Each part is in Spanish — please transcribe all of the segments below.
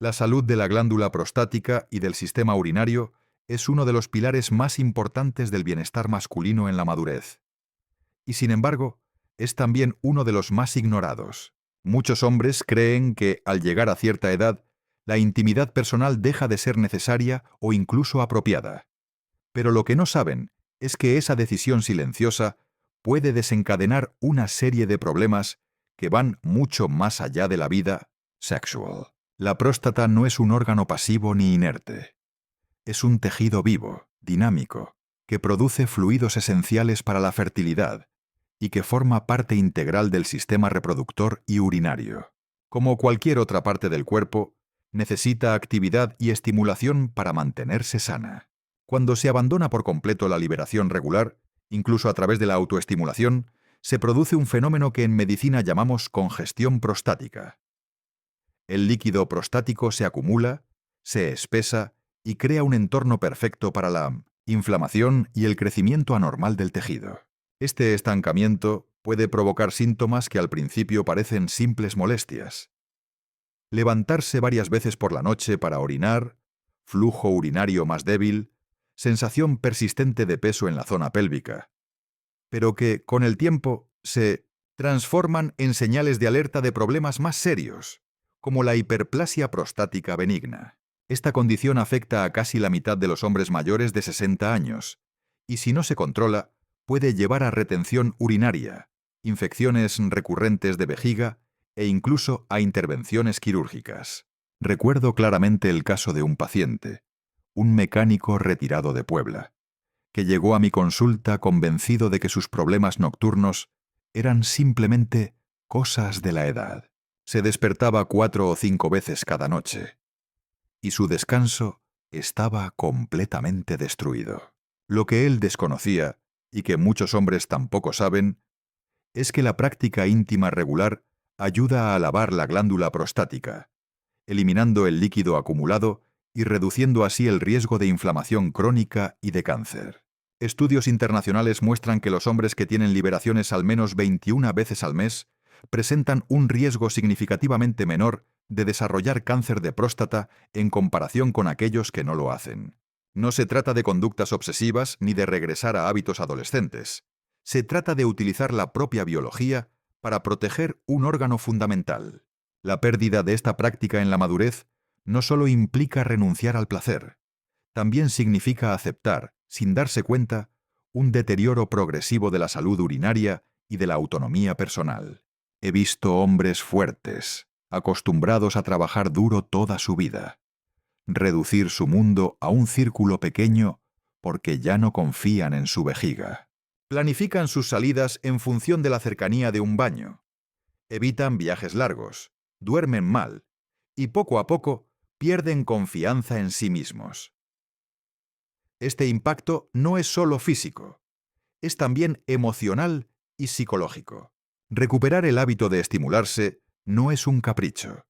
La salud de la glándula prostática y del sistema urinario es uno de los pilares más importantes del bienestar masculino en la madurez. Y sin embargo, es también uno de los más ignorados. Muchos hombres creen que, al llegar a cierta edad, la intimidad personal deja de ser necesaria o incluso apropiada. Pero lo que no saben es que esa decisión silenciosa puede desencadenar una serie de problemas que van mucho más allá de la vida sexual. La próstata no es un órgano pasivo ni inerte. Es un tejido vivo, dinámico, que produce fluidos esenciales para la fertilidad y que forma parte integral del sistema reproductor y urinario. Como cualquier otra parte del cuerpo, necesita actividad y estimulación para mantenerse sana. Cuando se abandona por completo la liberación regular, incluso a través de la autoestimulación, se produce un fenómeno que en medicina llamamos congestión prostática. El líquido prostático se acumula, se espesa y crea un entorno perfecto para la inflamación y el crecimiento anormal del tejido. Este estancamiento puede provocar síntomas que al principio parecen simples molestias. Levantarse varias veces por la noche para orinar, flujo urinario más débil, sensación persistente de peso en la zona pélvica, pero que, con el tiempo, se transforman en señales de alerta de problemas más serios, como la hiperplasia prostática benigna. Esta condición afecta a casi la mitad de los hombres mayores de 60 años, y si no se controla, puede llevar a retención urinaria, infecciones recurrentes de vejiga e incluso a intervenciones quirúrgicas. Recuerdo claramente el caso de un paciente, un mecánico retirado de Puebla, que llegó a mi consulta convencido de que sus problemas nocturnos eran simplemente cosas de la edad. Se despertaba 4 o 5 veces cada noche, y su descanso estaba completamente destruido. Lo que él desconocía, y que muchos hombres tampoco saben, es que la práctica íntima regular ayuda a lavar la glándula prostática, eliminando el líquido acumulado y reduciendo así el riesgo de inflamación crónica y de cáncer. Estudios internacionales muestran que los hombres que tienen liberaciones al menos 21 veces al mes presentan un riesgo significativamente menor de desarrollar cáncer de próstata en comparación con aquellos que no lo hacen. No se trata de conductas obsesivas ni de regresar a hábitos adolescentes. Se trata de utilizar la propia biología para proteger un órgano fundamental. La pérdida de esta práctica en la madurez no solo implica renunciar al placer, también significa aceptar, sin darse cuenta, un deterioro progresivo de la salud urinaria y de la autonomía personal. He visto hombres fuertes, acostumbrados a trabajar duro toda su vida, reducir su mundo a un círculo pequeño porque ya no confían en su vejiga. Planifican sus salidas en función de la cercanía de un baño. Evitan viajes largos, duermen mal y poco a poco pierden confianza en sí mismos. Este impacto no es solo físico, es también emocional y psicológico. Recuperar el hábito de estimularse no es un capricho,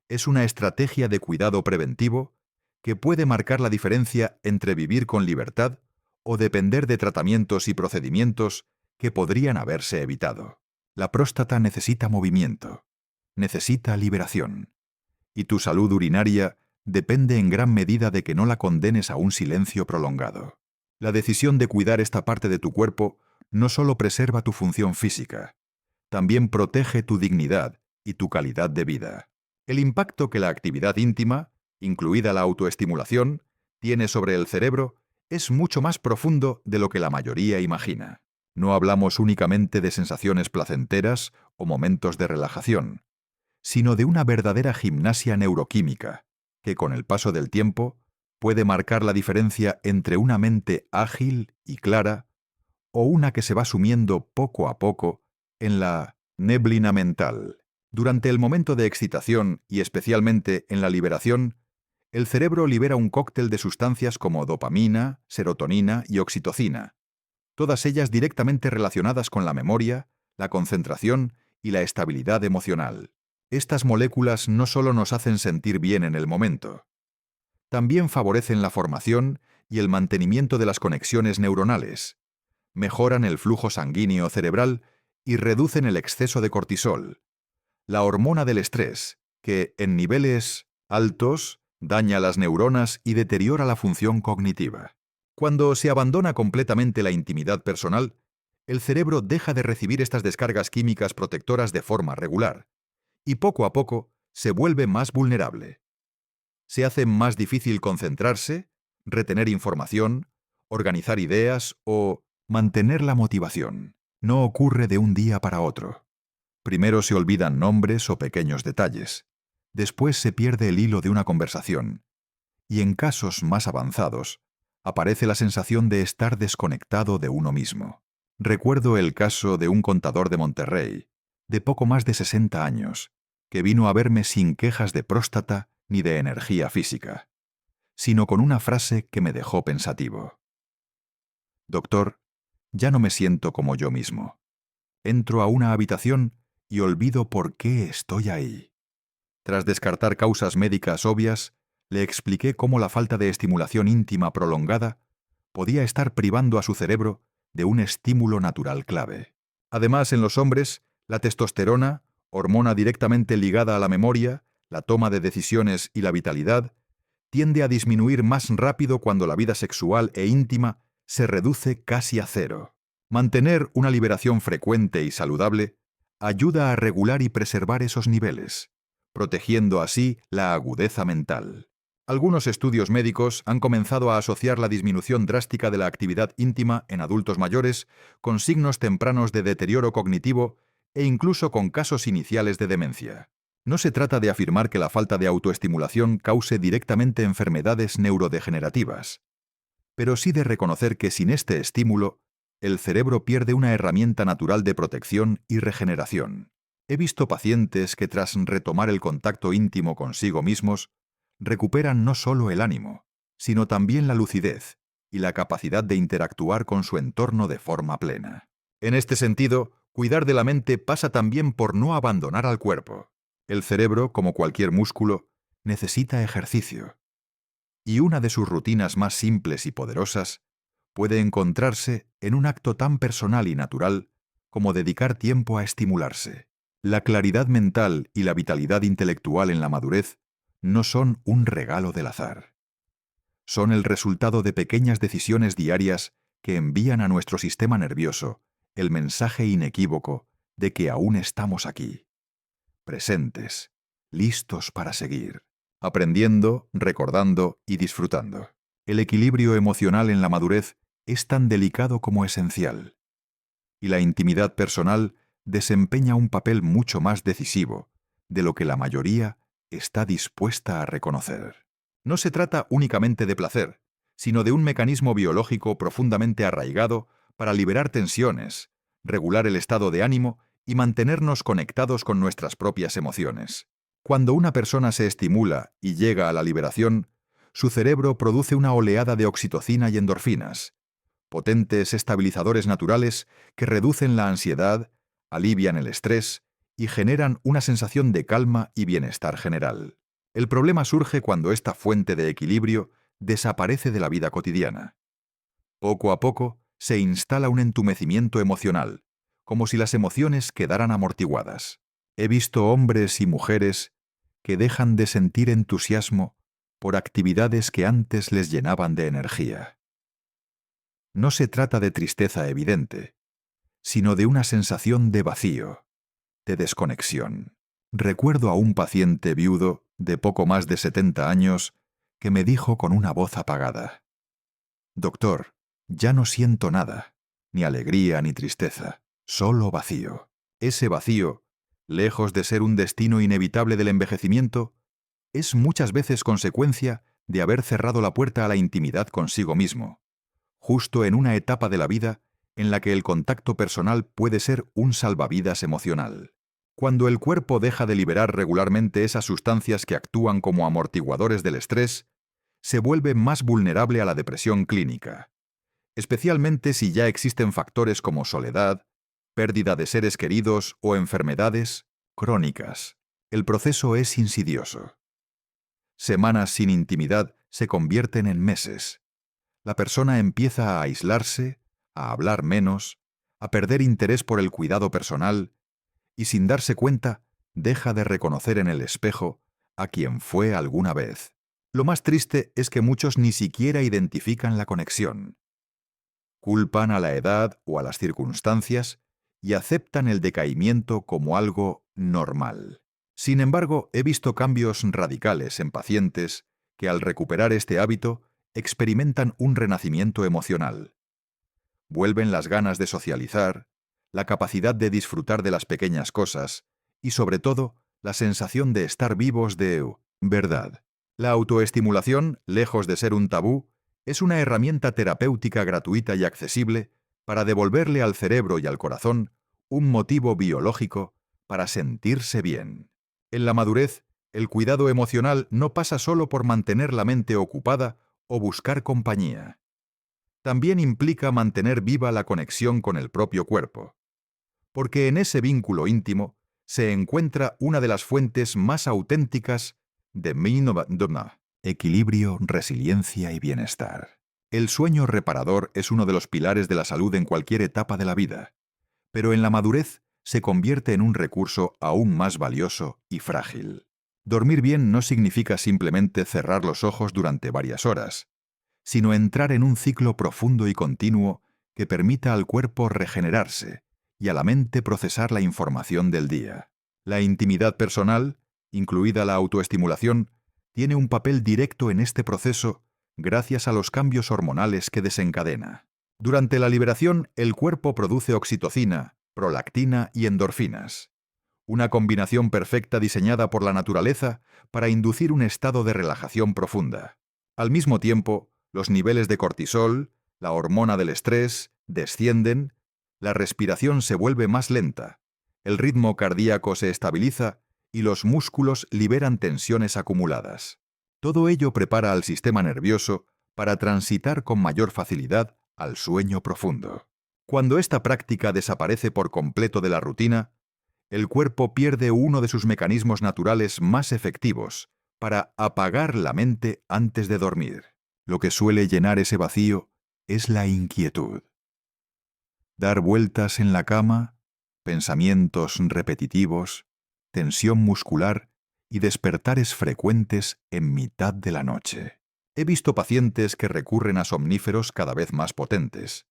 es una estrategia de cuidado preventivo que puede marcar la diferencia entre vivir con libertad o depender de tratamientos y procedimientos que podrían haberse evitado. La próstata necesita movimiento, necesita liberación, y tu salud urinaria depende en gran medida de que no la condenes a un silencio prolongado. La decisión de cuidar esta parte de tu cuerpo no solo preserva tu función física, también protege tu dignidad y tu calidad de vida. El impacto que la actividad íntima, incluida la autoestimulación, tiene sobre el cerebro es mucho más profundo de lo que la mayoría imagina. No hablamos únicamente de sensaciones placenteras o momentos de relajación, sino de una verdadera gimnasia neuroquímica, que con el paso del tiempo puede marcar la diferencia entre una mente ágil y clara o una que se va sumiendo poco a poco en la neblina mental. Durante el momento de excitación y especialmente en la liberación, el cerebro libera un cóctel de sustancias como dopamina, serotonina y oxitocina, todas ellas directamente relacionadas con la memoria, la concentración y la estabilidad emocional. Estas moléculas no solo nos hacen sentir bien en el momento, también favorecen la formación y el mantenimiento de las conexiones neuronales, mejoran el flujo sanguíneo cerebral y reducen el exceso de cortisol, la hormona del estrés, que, en niveles Altos, daña las neuronas y deteriora la función cognitiva. Cuando se abandona completamente la intimidad personal, el cerebro deja de recibir estas descargas químicas protectoras de forma regular, y poco a poco se vuelve más vulnerable. Se hace más difícil concentrarse, retener información, organizar ideas o mantener la motivación. No ocurre de un día para otro. Primero se olvidan nombres o pequeños detalles. Después se pierde el hilo de una conversación. Y en casos más avanzados, aparece la sensación de estar desconectado de uno mismo. Recuerdo el caso de un contador de Monterrey, de poco más de 60 años, que vino a verme sin quejas de próstata ni de energía física, sino con una frase que me dejó pensativo. Doctor, ya no me siento como yo mismo. Entro a una habitación y olvido por qué estoy ahí. Tras descartar causas médicas obvias, le expliqué cómo la falta de estimulación íntima prolongada podía estar privando a su cerebro de un estímulo natural clave. Además, en los hombres, la testosterona, hormona directamente ligada a la memoria, la toma de decisiones y la vitalidad, tiende a disminuir más rápido cuando la vida sexual e íntima se reduce casi a cero. Mantener una liberación frecuente y saludable ayuda a regular y preservar esos niveles, protegiendo así la agudeza mental. Algunos estudios médicos han comenzado a asociar la disminución drástica de la actividad íntima en adultos mayores con signos tempranos de deterioro cognitivo e incluso con casos iniciales de demencia. No se trata de afirmar que la falta de autoestimulación cause directamente enfermedades neurodegenerativas, pero sí de reconocer que sin este estímulo, el cerebro pierde una herramienta natural de protección y regeneración. He visto pacientes que tras retomar el contacto íntimo consigo mismos, recuperan no solo el ánimo, sino también la lucidez y la capacidad de interactuar con su entorno de forma plena. En este sentido, cuidar de la mente pasa también por no abandonar al cuerpo. El cerebro, como cualquier músculo, necesita ejercicio. Y una de sus rutinas más simples y poderosas puede encontrarse en un acto tan personal y natural como dedicar tiempo a estimularse. La claridad mental y la vitalidad intelectual en la madurez no son un regalo del azar. Son el resultado de pequeñas decisiones diarias que envían a nuestro sistema nervioso el mensaje inequívoco de que aún estamos aquí, presentes, listos para seguir, aprendiendo, recordando y disfrutando. El equilibrio emocional en la madurez es tan delicado como esencial, y la intimidad personal desempeña un papel mucho más decisivo de lo que la mayoría está dispuesta a reconocer. No se trata únicamente de placer, sino de un mecanismo biológico profundamente arraigado para liberar tensiones, regular el estado de ánimo y mantenernos conectados con nuestras propias emociones. Cuando una persona se estimula y llega a la liberación, su cerebro produce una oleada de oxitocina y endorfinas, potentes estabilizadores naturales que reducen la ansiedad, alivian el estrés y generan una sensación de calma y bienestar general. El problema surge cuando esta fuente de equilibrio desaparece de la vida cotidiana. Poco a poco se instala un entumecimiento emocional, como si las emociones quedaran amortiguadas. He visto hombres y mujeres que dejan de sentir entusiasmo por actividades que antes les llenaban de energía. No se trata de tristeza evidente, sino de una sensación de vacío, de desconexión. Recuerdo a un paciente viudo de poco más de 70 años que me dijo con una voz apagada: «Doctor, ya no siento nada, ni alegría ni tristeza, solo vacío». Ese vacío, lejos de ser un destino inevitable del envejecimiento, es muchas veces consecuencia de haber cerrado la puerta a la intimidad consigo mismo, justo en una etapa de la vida en la que el contacto personal puede ser un salvavidas emocional. Cuando el cuerpo deja de liberar regularmente esas sustancias que actúan como amortiguadores del estrés, se vuelve más vulnerable a la depresión clínica, especialmente si ya existen factores como soledad, pérdida de seres queridos o enfermedades crónicas. El proceso es insidioso. Semanas sin intimidad se convierten en meses. La persona empieza a aislarse, a hablar menos, a perder interés por el cuidado personal y, sin darse cuenta, deja de reconocer en el espejo a quien fue alguna vez. Lo más triste es que muchos ni siquiera identifican la conexión. Culpan a la edad o a las circunstancias y aceptan el decaimiento como algo normal. Sin embargo, he visto cambios radicales en pacientes que al recuperar este hábito experimentan un renacimiento emocional. Vuelven las ganas de socializar, la capacidad de disfrutar de las pequeñas cosas y, sobre todo, la sensación de estar vivos de verdad. La autoestimulación, lejos de ser un tabú, es una herramienta terapéutica gratuita y accesible para devolverle al cerebro y al corazón un motivo biológico para sentirse bien. En la madurez, el cuidado emocional no pasa solo por mantener la mente ocupada o buscar compañía. También implica mantener viva la conexión con el propio cuerpo, porque en ese vínculo íntimo se encuentra una de las fuentes más auténticas de equilibrio, resiliencia y bienestar. El sueño reparador es uno de los pilares de la salud en cualquier etapa de la vida, pero en la madurez se convierte en un recurso aún más valioso y frágil. Dormir bien no significa simplemente cerrar los ojos durante varias horas, sino entrar en un ciclo profundo y continuo que permita al cuerpo regenerarse y a la mente procesar la información del día. La intimidad personal, incluida la autoestimulación, tiene un papel directo en este proceso gracias a los cambios hormonales que desencadena. Durante la liberación, el cuerpo produce oxitocina, prolactina y endorfinas, una combinación perfecta diseñada por la naturaleza para inducir un estado de relajación profunda. Al mismo tiempo, los niveles de cortisol, la hormona del estrés, descienden, la respiración se vuelve más lenta, el ritmo cardíaco se estabiliza y los músculos liberan tensiones acumuladas. Todo ello prepara al sistema nervioso para transitar con mayor facilidad al sueño profundo. Cuando esta práctica desaparece por completo de la rutina, el cuerpo pierde uno de sus mecanismos naturales más efectivos para apagar la mente antes de dormir. Lo que suele llenar ese vacío es la inquietud. Dar vueltas en la cama, pensamientos repetitivos, tensión muscular y despertares frecuentes en mitad de la noche. He visto pacientes que recurren a somníferos cada vez más potentes,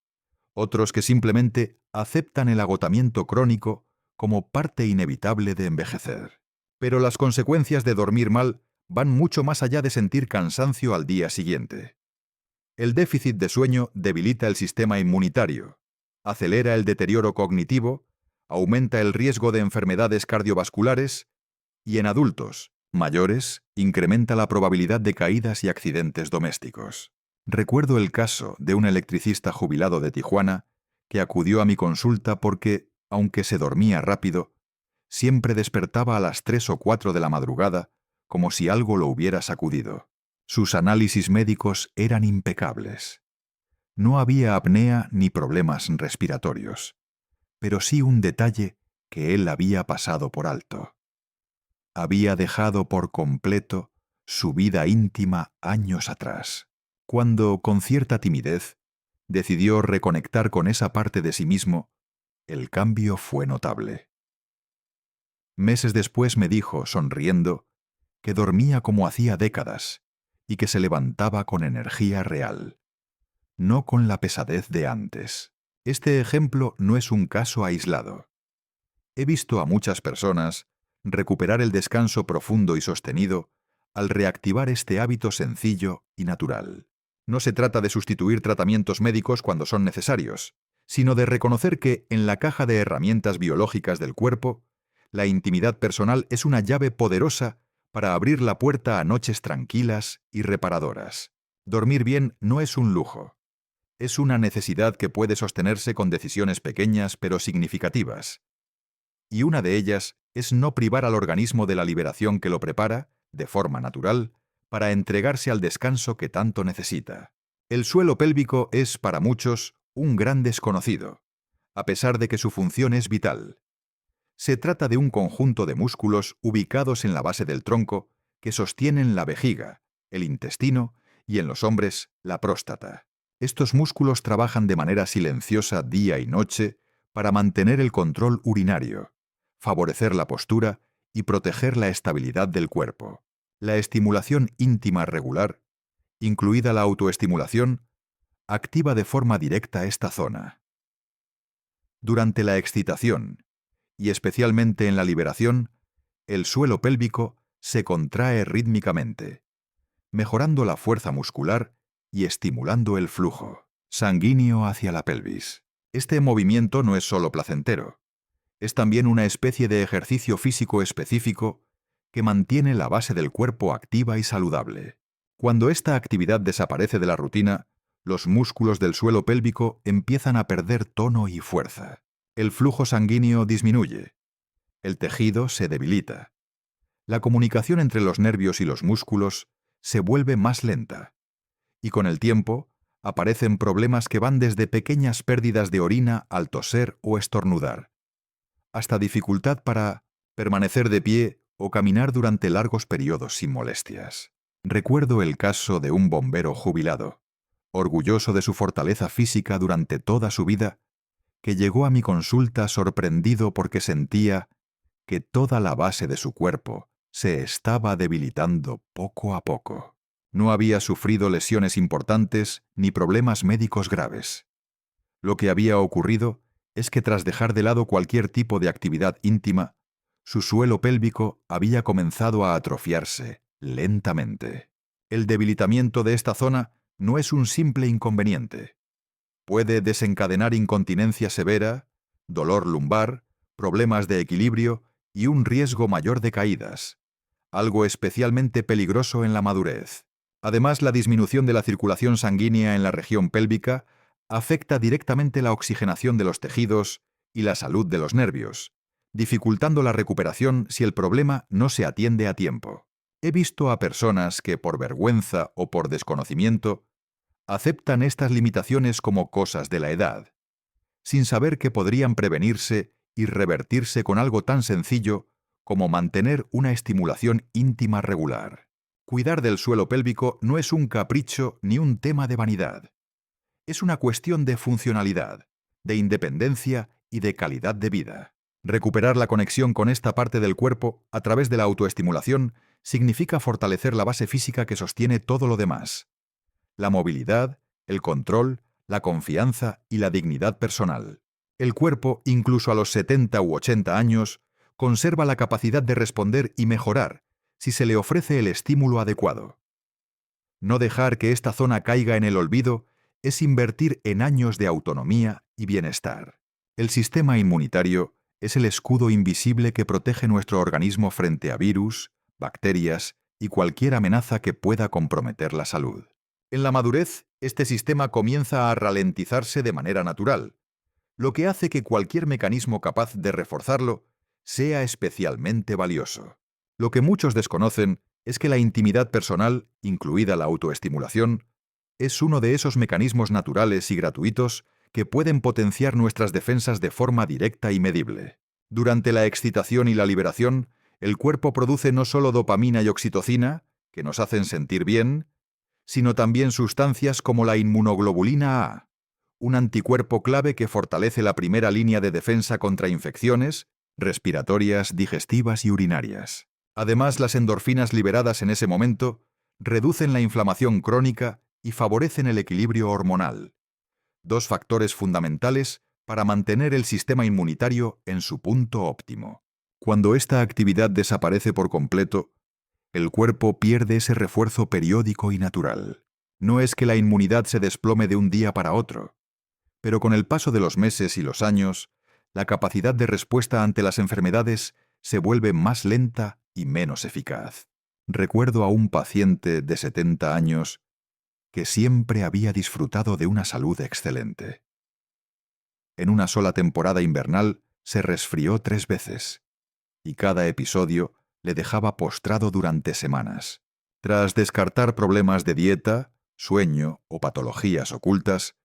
otros que simplemente aceptan el agotamiento crónico como parte inevitable de envejecer. Pero las consecuencias de dormir mal van mucho más allá de sentir cansancio al día siguiente. El déficit de sueño debilita el sistema inmunitario, acelera el deterioro cognitivo, aumenta el riesgo de enfermedades cardiovasculares y en adultos mayores incrementa la probabilidad de caídas y accidentes domésticos. Recuerdo el caso de un electricista jubilado de Tijuana que acudió a mi consulta porque, aunque se dormía rápido, siempre despertaba a las 3 o 4 de la madrugada como si algo lo hubiera sacudido. Sus análisis médicos eran impecables. No había apnea ni problemas respiratorios, pero sí un detalle que él había pasado por alto. Había dejado por completo su vida íntima años atrás, cuando, con cierta timidez, decidió reconectar con esa parte de sí mismo. El cambio fue notable. Meses después me dijo, sonriendo, que dormía como hacía décadas y que se levantaba con energía real, no con la pesadez de antes. Este ejemplo no es un caso aislado. He visto a muchas personas recuperar el descanso profundo y sostenido al reactivar este hábito sencillo y natural. No se trata de sustituir tratamientos médicos cuando son necesarios, sino de reconocer que, en la caja de herramientas biológicas del cuerpo, la intimidad personal es una llave poderosa para abrir la puerta a noches tranquilas y reparadoras. Dormir bien no es un lujo. Es una necesidad que puede sostenerse con decisiones pequeñas pero significativas. Y una de ellas es no privar al organismo de la liberación que lo prepara, de forma natural, para entregarse al descanso que tanto necesita. El suelo pélvico es, para muchos, un gran desconocido, a pesar de que su función es vital. Se trata de un conjunto de músculos ubicados en la base del tronco que sostienen la vejiga, el intestino y, en los hombres, la próstata. Estos músculos trabajan de manera silenciosa día y noche para mantener el control urinario, favorecer la postura y proteger la estabilidad del cuerpo. La estimulación íntima regular, incluida la autoestimulación, activa de forma directa esta zona. Durante la excitación, y especialmente en la liberación, el suelo pélvico se contrae rítmicamente, mejorando la fuerza muscular y estimulando el flujo sanguíneo hacia la pelvis. Este movimiento no es solo placentero, es también una especie de ejercicio físico específico que mantiene la base del cuerpo activa y saludable. Cuando esta actividad desaparece de la rutina, los músculos del suelo pélvico empiezan a perder tono y fuerza. El flujo sanguíneo disminuye. El tejido se debilita. La comunicación entre los nervios y los músculos se vuelve más lenta. Y con el tiempo, aparecen problemas que van desde pequeñas pérdidas de orina al toser o estornudar, hasta dificultad para permanecer de pie o caminar durante largos periodos sin molestias. Recuerdo el caso de un bombero jubilado, orgulloso de su fortaleza física durante toda su vida, que llegó a mi consulta sorprendido porque sentía que toda la base de su cuerpo se estaba debilitando poco a poco. No había sufrido lesiones importantes ni problemas médicos graves. Lo que había ocurrido es que tras dejar de lado cualquier tipo de actividad íntima, su suelo pélvico había comenzado a atrofiarse lentamente. El debilitamiento de esta zona no es un simple inconveniente. Puede desencadenar incontinencia severa, dolor lumbar, problemas de equilibrio y un riesgo mayor de caídas, algo especialmente peligroso en la madurez. Además, la disminución de la circulación sanguínea en la región pélvica afecta directamente la oxigenación de los tejidos y la salud de los nervios, dificultando la recuperación si el problema no se atiende a tiempo. He visto a personas que, por vergüenza o por desconocimiento, aceptan estas limitaciones como cosas de la edad, sin saber que podrían prevenirse y revertirse con algo tan sencillo como mantener una estimulación íntima regular. Cuidar del suelo pélvico no es un capricho ni un tema de vanidad. Es una cuestión de funcionalidad, de independencia y de calidad de vida. Recuperar la conexión con esta parte del cuerpo a través de la autoestimulación significa fortalecer la base física que sostiene todo lo demás: la movilidad, el control, la confianza y la dignidad personal. El cuerpo, incluso a los 70 u 80 años, conserva la capacidad de responder y mejorar si se le ofrece el estímulo adecuado. No dejar que esta zona caiga en el olvido es invertir en años de autonomía y bienestar. El sistema inmunitario es el escudo invisible que protege nuestro organismo frente a virus, bacterias y cualquier amenaza que pueda comprometer la salud. En la madurez, este sistema comienza a ralentizarse de manera natural, lo que hace que cualquier mecanismo capaz de reforzarlo sea especialmente valioso. Lo que muchos desconocen es que la intimidad personal, incluida la autoestimulación, es uno de esos mecanismos naturales y gratuitos que pueden potenciar nuestras defensas de forma directa y medible. Durante la excitación y la liberación, el cuerpo produce no solo dopamina y oxitocina, que nos hacen sentir bien, sino también sustancias como la inmunoglobulina A, un anticuerpo clave que fortalece la primera línea de defensa contra infecciones respiratorias, digestivas y urinarias. Además, las endorfinas liberadas en ese momento reducen la inflamación crónica y favorecen el equilibrio hormonal, dos factores fundamentales para mantener el sistema inmunitario en su punto óptimo. Cuando esta actividad desaparece por completo, el cuerpo pierde ese refuerzo periódico y natural. No es que la inmunidad se desplome de un día para otro, pero con el paso de los meses y los años, la capacidad de respuesta ante las enfermedades se vuelve más lenta y menos eficaz. Recuerdo a un paciente de 70 años que siempre había disfrutado de una salud excelente. En una sola temporada invernal se resfrió 3 veces, y cada episodio le dejaba postrado durante semanas. Tras descartar problemas de dieta, sueño o patologías ocultas,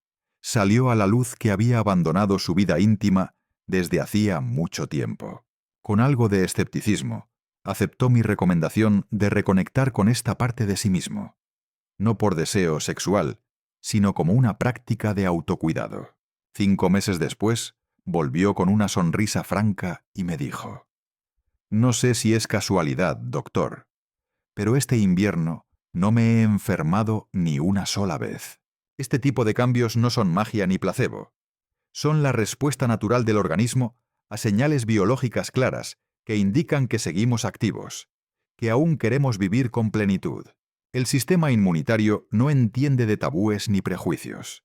salió a la luz que había abandonado su vida íntima desde hacía mucho tiempo. Con algo de escepticismo, aceptó mi recomendación de reconectar con esta parte de sí mismo, no por deseo sexual, sino como una práctica de autocuidado. 5 meses después, volvió con una sonrisa franca y me dijo: «No sé si es casualidad, doctor, pero este invierno no me he enfermado ni una sola vez. Este tipo de cambios no son magia ni placebo. Son la respuesta natural del organismo a señales biológicas claras que indican que seguimos activos, que aún queremos vivir con plenitud. El sistema inmunitario no entiende de tabúes ni prejuicios.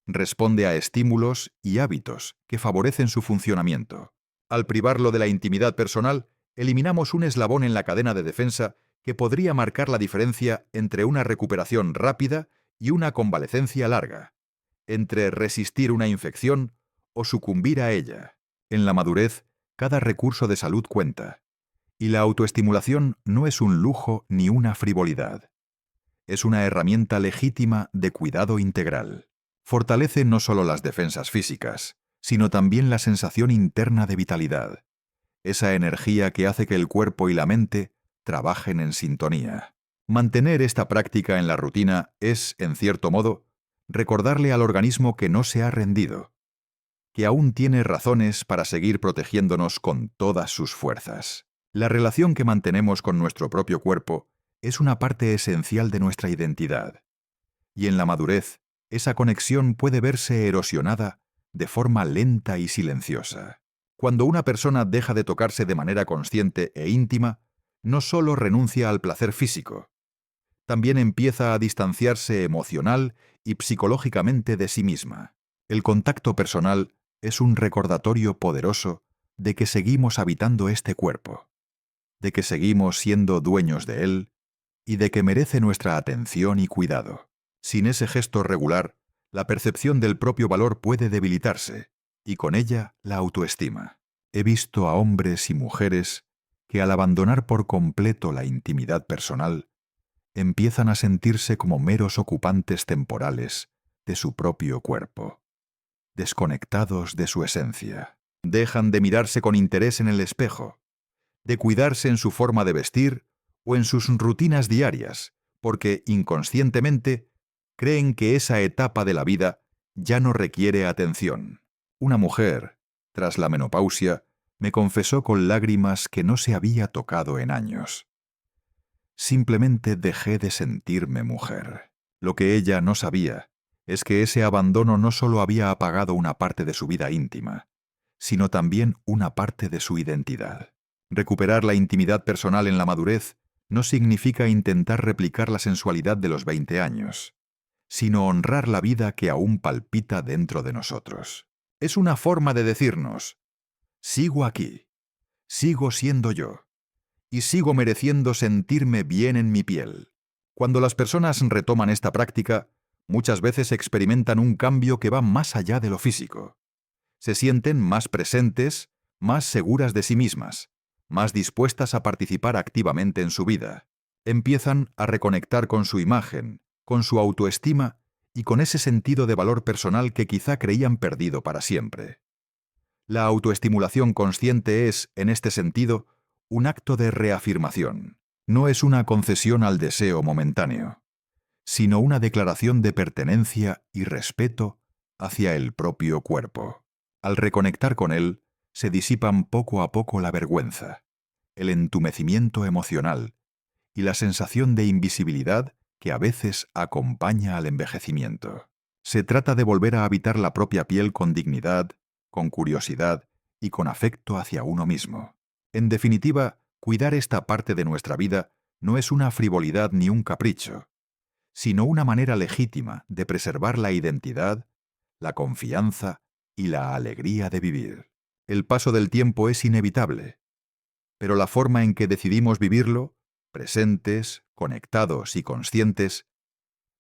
Responde a estímulos y hábitos que favorecen su funcionamiento. Al privarlo de la intimidad personal, eliminamos un eslabón en la cadena de defensa que podría marcar la diferencia entre una recuperación rápida y una convalecencia larga, entre resistir una infección o sucumbir a ella. En la madurez, cada recurso de salud cuenta, y la autoestimulación no es un lujo ni una frivolidad. Es una herramienta legítima de cuidado integral. Fortalece no solo las defensas físicas, sino también la sensación interna de vitalidad, esa energía que hace que el cuerpo y la mente trabajen en sintonía. Mantener esta práctica en la rutina es, en cierto modo, recordarle al organismo que no se ha rendido, que aún tiene razones para seguir protegiéndonos con todas sus fuerzas. La relación que mantenemos con nuestro propio cuerpo es una parte esencial de nuestra identidad, y en la madurez, esa conexión puede verse erosionada de forma lenta y silenciosa. Cuando una persona deja de tocarse de manera consciente e íntima, no solo renuncia al placer físico, también empieza a distanciarse emocional y psicológicamente de sí misma. El contacto personal es un recordatorio poderoso de que seguimos habitando este cuerpo, de que seguimos siendo dueños de él y de que merece nuestra atención y cuidado. Sin ese gesto regular, la percepción del propio valor puede debilitarse, y con ella la autoestima. He visto a hombres y mujeres que al abandonar por completo la intimidad personal, empiezan a sentirse como meros ocupantes temporales de su propio cuerpo, desconectados de su esencia. Dejan de mirarse con interés en el espejo, de cuidarse en su forma de vestir o en sus rutinas diarias, porque inconscientemente creen que esa etapa de la vida ya no requiere atención. Una mujer, tras la menopausia, me confesó con lágrimas que no se había tocado en años. Simplemente dejé de sentirme mujer. Lo que ella no sabía es que ese abandono no solo había apagado una parte de su vida íntima, sino también una parte de su identidad. Recuperar la intimidad personal en la madurez no significa intentar replicar la sensualidad de los 20 años, sino honrar la vida que aún palpita dentro de nosotros. Es una forma de decirnos: sigo aquí, sigo siendo yo, y sigo mereciendo sentirme bien en mi piel. Cuando las personas retoman esta práctica, muchas veces experimentan un cambio que va más allá de lo físico. Se sienten más presentes, más seguras de sí mismas, más dispuestas a participar activamente en su vida. Empiezan a reconectar con su imagen, con su autoestima y con ese sentido de valor personal que quizá creían perdido para siempre. La autoestimulación consciente es, en este sentido, un acto de reafirmación. No es una concesión al deseo momentáneo, sino una declaración de pertenencia y respeto hacia el propio cuerpo. Al reconectar con él, se disipan poco a poco la vergüenza, el entumecimiento emocional y la sensación de invisibilidad que a veces acompaña al envejecimiento. Se trata de volver a habitar la propia piel con dignidad, con curiosidad y con afecto hacia uno mismo. En definitiva, cuidar esta parte de nuestra vida no es una frivolidad ni un capricho, sino una manera legítima de preservar la identidad, la confianza y la alegría de vivir. El paso del tiempo es inevitable, pero la forma en que decidimos vivirlo, presentes, conectados y conscientes,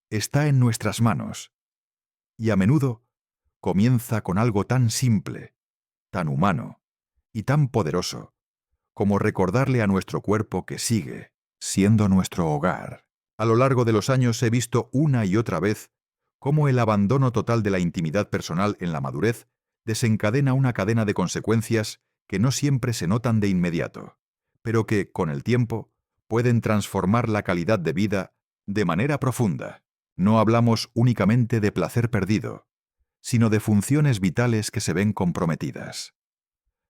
está en nuestras manos, y a menudo comienza con algo tan simple, tan humano y tan poderoso como recordarle a nuestro cuerpo que sigue siendo nuestro hogar. A lo largo de los años he visto una y otra vez cómo el abandono total de la intimidad personal en la madurez desencadena una cadena de consecuencias que no siempre se notan de inmediato, pero que, con el tiempo, pueden transformar la calidad de vida de manera profunda. No hablamos únicamente de placer perdido, sino de funciones vitales que se ven comprometidas.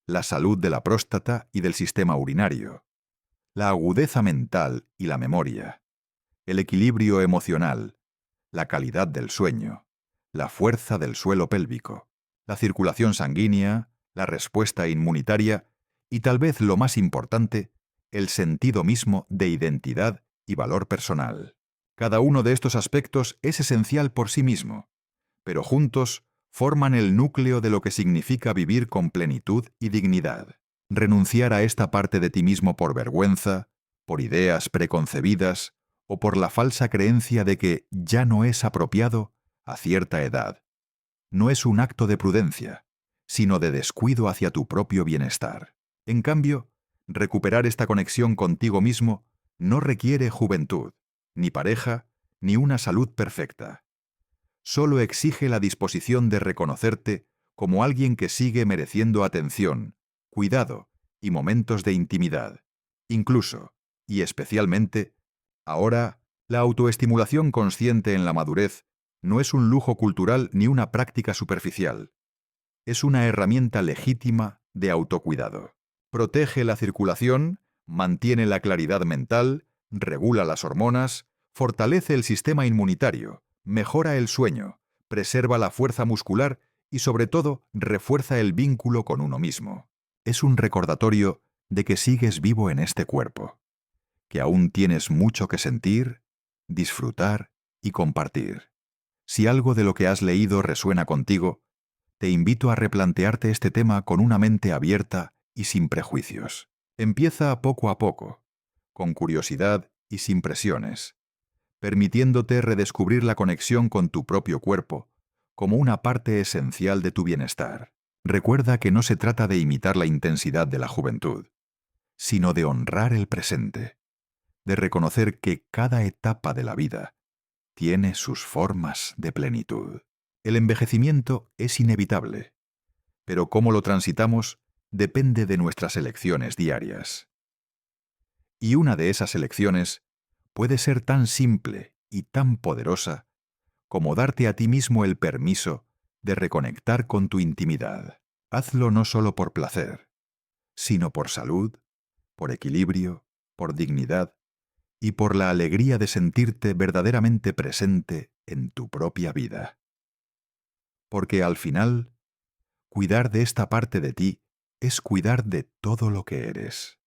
La salud de la próstata y del sistema urinario, la agudeza mental y la memoria, el equilibrio emocional, la calidad del sueño, la fuerza del suelo pélvico, la circulación sanguínea, la respuesta inmunitaria y tal vez lo más importante, el sentido mismo de identidad y valor personal. Cada uno de estos aspectos es esencial por sí mismo, pero juntos forman el núcleo de lo que significa vivir con plenitud y dignidad. Renunciar a esta parte de ti mismo por vergüenza, por ideas preconcebidas o por la falsa creencia de que ya no es apropiado a cierta edad. No es un acto de prudencia, sino de descuido hacia tu propio bienestar. En cambio, recuperar esta conexión contigo mismo no requiere juventud, ni pareja, ni una salud perfecta. Solo exige la disposición de reconocerte como alguien que sigue mereciendo atención, cuidado y momentos de intimidad. Incluso, y especialmente, ahora, la autoestimulación consciente en la madurez no es un lujo cultural ni una práctica superficial. Es una herramienta legítima de autocuidado. Protege la circulación, mantiene la claridad mental, regula las hormonas, fortalece el sistema inmunitario, mejora el sueño, preserva la fuerza muscular y sobre todo refuerza el vínculo con uno mismo. Es un recordatorio de que sigues vivo en este cuerpo, que aún tienes mucho que sentir, disfrutar y compartir. Si algo de lo que has leído resuena contigo, te invito a replantearte este tema con una mente abierta y sin prejuicios. Empieza poco a poco, con curiosidad y sin presiones, permitiéndote redescubrir la conexión con tu propio cuerpo como una parte esencial de tu bienestar. Recuerda que no se trata de imitar la intensidad de la juventud, sino de honrar el presente, de reconocer que cada etapa de la vida tiene sus formas de plenitud. El envejecimiento es inevitable, pero cómo lo transitamos depende de nuestras elecciones diarias. Y una de esas elecciones puede ser tan simple y tan poderosa como darte a ti mismo el permiso de reconectar con tu intimidad. Hazlo no solo por placer, sino por salud, por equilibrio, por dignidad y por la alegría de sentirte verdaderamente presente en tu propia vida. Porque al final, cuidar de esta parte de ti es cuidar de todo lo que eres.